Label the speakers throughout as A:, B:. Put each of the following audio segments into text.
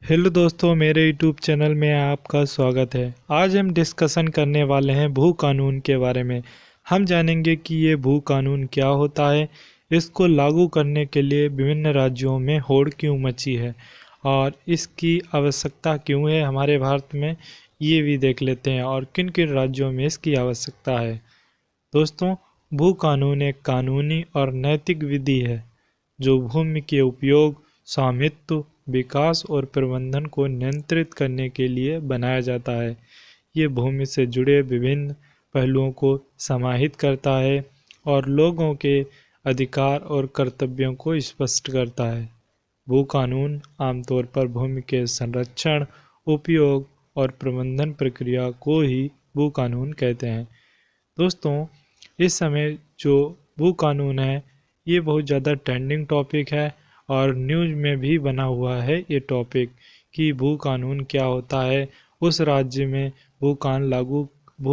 A: Hello दोस्तों, मेरे YouTube channel में आपका स्वागत है। आज हम डिस्कशन करने वाले हैं भू कानून के बारे में। हम जानेंगे कि ये भू कानून क्या होता है, इसको लागू करने के लिए विभिन्न राज्यों में होड़ क्यों मची है और इसकी आवश्यकता क्यों है हमारे भारत में, ये भी देख लेते हैं और किन किन राज्यों में इसकी आवश्यकता है। दोस्तों, भू कानून एक कानूनी और नैतिक विधि है जो भूमि के उपयोग, स्वामित्व, विकास और प्रबंधन को नियंत्रित करने के लिए बनाया जाता है। ये भूमि से जुड़े विभिन्न पहलुओं को समाहित करता है और लोगों के अधिकार और कर्तव्यों को स्पष्ट करता है। भू कानून आमतौर पर भूमि के संरक्षण, उपयोग और प्रबंधन प्रक्रिया को ही भू कानून कहते हैं। दोस्तों, इस समय जो भू कानून है ये बहुत ज़्यादा ट्रेंडिंग टॉपिक है और न्यूज़ में भी बना हुआ है ये टॉपिक कि भू कानून क्या होता है, उस राज्य में भू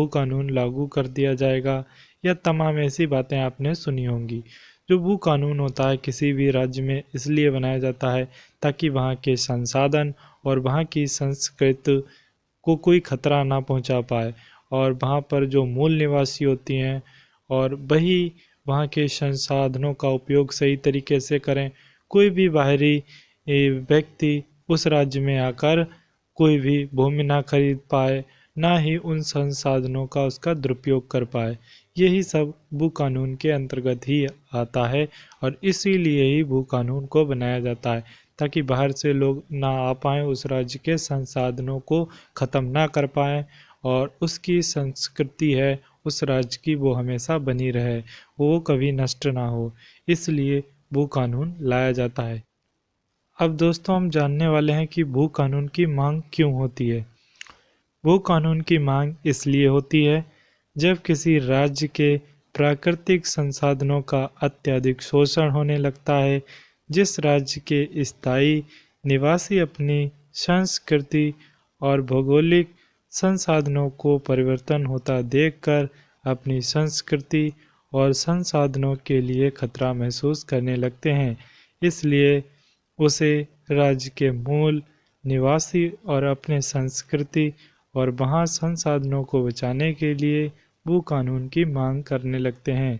A: कानून लागू कर दिया जाएगा या तमाम ऐसी बातें आपने सुनी होंगी। जो भू कानून होता है किसी भी राज्य में इसलिए बनाया जाता है ताकि वहाँ के संसाधन और वहाँ की संस्कृति को कोई खतरा ना पहुँचा पाए और वहाँ पर जो मूल निवासी होती हैं और वही वहाँ के संसाधनों का उपयोग सही तरीके से करें। कोई भी बाहरी व्यक्ति उस राज्य में आकर कोई भी भूमि ना खरीद पाए, ना ही उन संसाधनों का उसका दुरुपयोग कर पाए। यही सब भू कानून के अंतर्गत ही आता है और इसीलिए ही भू कानून को बनाया जाता है ताकि बाहर से लोग ना आ पाएँ, उस राज्य के संसाधनों को ख़त्म ना कर पाएँ और उसकी संस्कृति है उस राज्य की वो हमेशा बनी रहे, वो कभी नष्ट ना हो। इसलिए भू कानून लाया जाता है। अब दोस्तों, हम जानने वाले हैं कि भू कानून की मांग क्यों होती है। भू कानून की मांग इसलिए होती है जब किसी राज्य के प्राकृतिक संसाधनों का अत्यधिक शोषण होने लगता है। जिस राज्य के स्थायी निवासी अपनी संस्कृति और भौगोलिक संसाधनों को परिवर्तन होता देखकर अपनी संस्कृति और संसाधनों के लिए खतरा महसूस करने लगते हैं, इसलिए उसे राज्य के मूल निवासी और अपने संस्कृति और वहाँ संसाधनों को बचाने के लिए भू कानून की मांग करने लगते हैं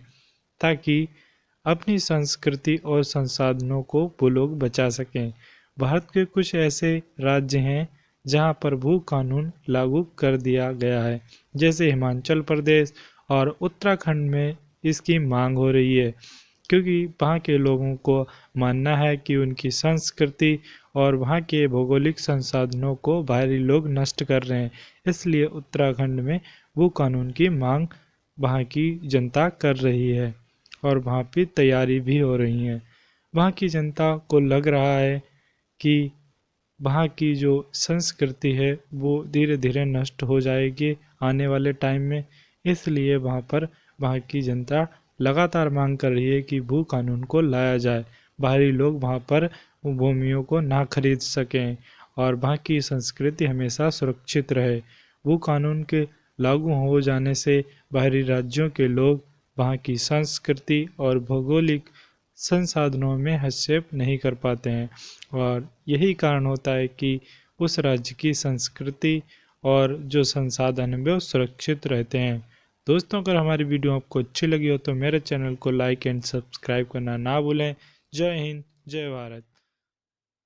A: ताकि अपनी संस्कृति और संसाधनों को वो लोग बचा सकें। भारत के कुछ ऐसे राज्य हैं जहाँ पर भू कानून लागू कर दिया गया है, जैसे हिमाचल प्रदेश और उत्तराखंड में इसकी मांग हो रही है क्योंकि वहाँ के लोगों को मानना है कि उनकी संस्कृति और वहाँ के भौगोलिक संसाधनों को बाहरी लोग नष्ट कर रहे हैं। इसलिए उत्तराखंड में भू कानून की मांग वहाँ की जनता कर रही है और वहाँ पे तैयारी भी हो रही है। वहाँ की जनता को लग रहा है कि वहाँ की जो संस्कृति है वो धीरे धीरे नष्ट हो जाएगी आने वाले टाइम में, इसलिए वहाँ की जनता लगातार मांग कर रही है कि भू कानून को लाया जाए, बाहरी लोग वहाँ पर भूमियों को ना खरीद सकें और वहाँ की संस्कृति हमेशा सुरक्षित रहे। भू कानून के लागू हो जाने से बाहरी राज्यों के लोग वहाँ की संस्कृति और भौगोलिक संसाधनों में हस्तक्षेप नहीं कर पाते हैं और यही कारण होता है कि उस राज्य की संस्कृति और जो संसाधन है वो सुरक्षित रहते हैं। दोस्तों, अगर हमारी वीडियो आपको अच्छी लगी हो तो मेरे चैनल को लाइक एंड सब्सक्राइब करना ना भूलें। जय हिंद, जय भारत।